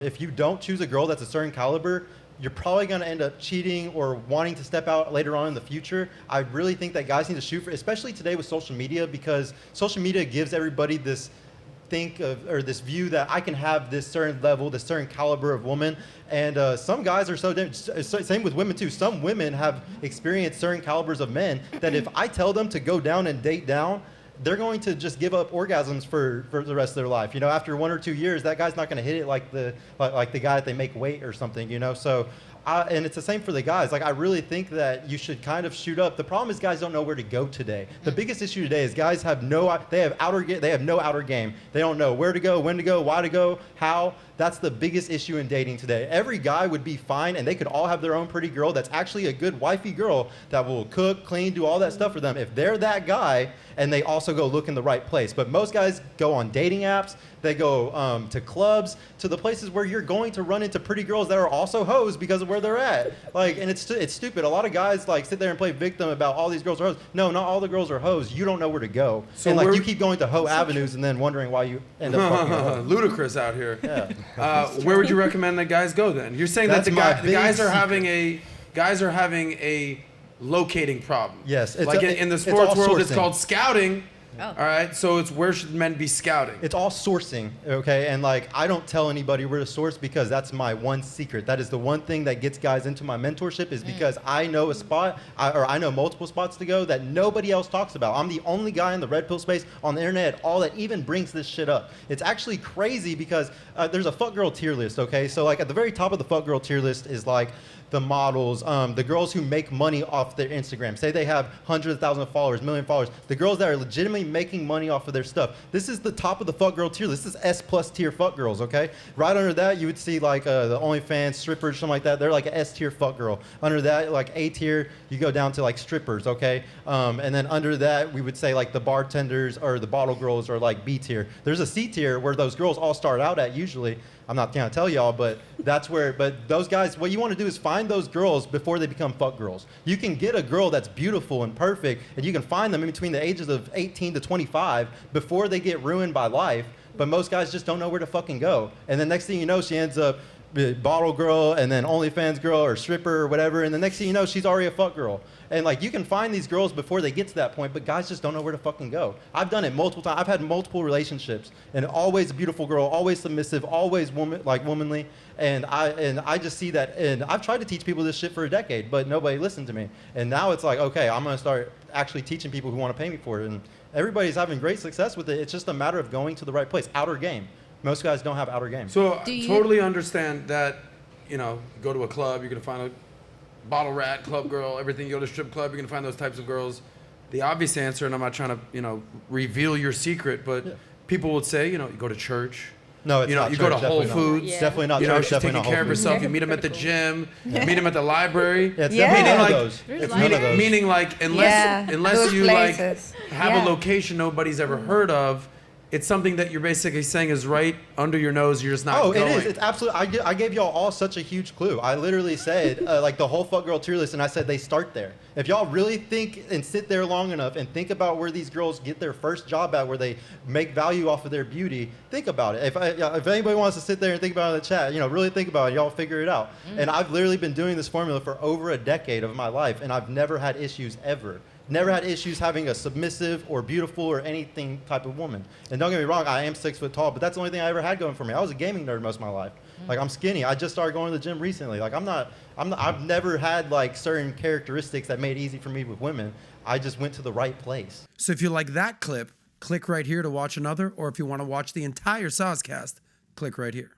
If you don't choose a girl that's a certain caliber, you're probably going to end up cheating or wanting to step out later on in the future. I really think that guys need to shoot for, especially today with social media, because social media gives everybody this this view that I can have this certain level, this certain caliber of woman. And some guys are so different. Same with women too. Some women have experienced certain calibers of men that if I tell them to go down and date down, they're going to just give up orgasms for the rest of their life. You know, after 1 or 2 years, that guy's not going to hit it like the guy that they make weight or something. You know, so. And it's the same for the guys. Like, I really think that you should kind of shoot up. The problem is guys don't know where to go today. The biggest issue today is guys have no outer game. They don't know where to go, when to go, why to go, how. That's the biggest issue in dating today. Every guy would be fine, and they could all have their own pretty girl that's actually a good wifey girl that will cook, clean, do all that stuff for them if they're that guy and they also go look in the right place. But most guys go on dating apps. They go to clubs, to the places where you're going to run into pretty girls that are also hoes because of where they're at. Like, and it's stupid. A lot of guys like sit there and play victim about all these girls are hoes. No, not all the girls are hoes. You don't know where to go. So and like you keep going to hoe avenues and then wondering why you end up fucking a hoe. Ludicrous out here. Yeah. Where would you recommend that guys go then? You're saying that the guys are having a locating problem. Yes. Like in the sports world, it's called scouting. Oh. All right, so it's where should men be scouting? It's all sourcing, okay? And like, I don't tell anybody where to source because that's my one secret. That is the one thing that gets guys into my mentorship is because I know a spot, or I know multiple spots to go that nobody else talks about. I'm the only guy in the red pill space on the internet at all that even brings this shit up. It's actually crazy because there's a fuck girl tier list, okay? So like at the very top of the fuck girl tier list is like the models, the girls who make money off their Instagram. Say they have hundreds of thousands of followers, million followers. The girls that are legitimately making money off of their stuff. This is the top of the fuck girl tier list. This is S+ tier fuck girls, okay? Right under that, you would see like the OnlyFans, strippers, something like that. They're like an S tier fuck girl. Under that, like A tier, you go down to like strippers, okay? And then under that, we would say like the bartenders or the bottle girls are like B tier. There's a C tier where those girls all start out at usually. I'm not gonna tell y'all, but that's where, but those guys, what you wanna do is find those girls before they become fuck girls. You can get a girl that's beautiful and perfect, and you can find them in between the ages of 18 to 25 before they get ruined by life, but most guys just don't know where to fucking go. And the next thing you know, she ends up bottle girl and then OnlyFans girl or stripper or whatever, and the next thing you know, she's already a fuck girl. And like, you can find these girls before they get to that point, but guys just don't know where to fucking go. I've done it multiple times. I've had multiple relationships, and always a beautiful girl, always submissive, always womanly. And I just see that, and I've tried to teach people this shit for a decade, but nobody listened to me. And now it's like, okay, I'm gonna start actually teaching people who want to pay me for it, and everybody's having great success with it. It's just a matter of going to the right place. Outer game. Most guys don't have outer game. So I totally understand that, you know, you go to a club, you're gonna find a bottle rat, club girl, everything. You go to a strip club, you're gonna find those types of girls. The obvious answer, and I'm not trying to, you know, reveal your secret, but people would say, you know, you go to church. No, it's not. You go to Whole Foods. Yeah. Definitely not. You know, church, she's taking care of herself. You meet them at the gym. You meet them at the library. Yeah, it's definitely one of those. It's none of those. Meaning like, unless you places. like have a location nobody's ever heard of, it's something that you're basically saying is right under your nose. You're just not going. Oh, it is. It's absolutely. I gave y'all all such a huge clue. I literally said like the whole fuck girl tier list, and I said they start there. If y'all really think and sit there long enough and think about where these girls get their first job at, where they make value off of their beauty, think about it. If anybody wants to sit there and think about it in the chat, you know, really think about it. Y'all figure it out. And I've literally been doing this formula for over a decade of my life, and I've never had issues ever. Never had issues having a submissive or beautiful or anything type of woman. And don't get me wrong, I am 6 foot tall, but that's the only thing I ever had going for me. I was a gaming nerd most of my life. Like, I'm skinny. I just started going to the gym recently. Like, I've never had like certain characteristics that made it easy for me with women. I just went to the right place. So if you like that clip, click right here to watch another, or if you want to watch the entire Soscast, click right here.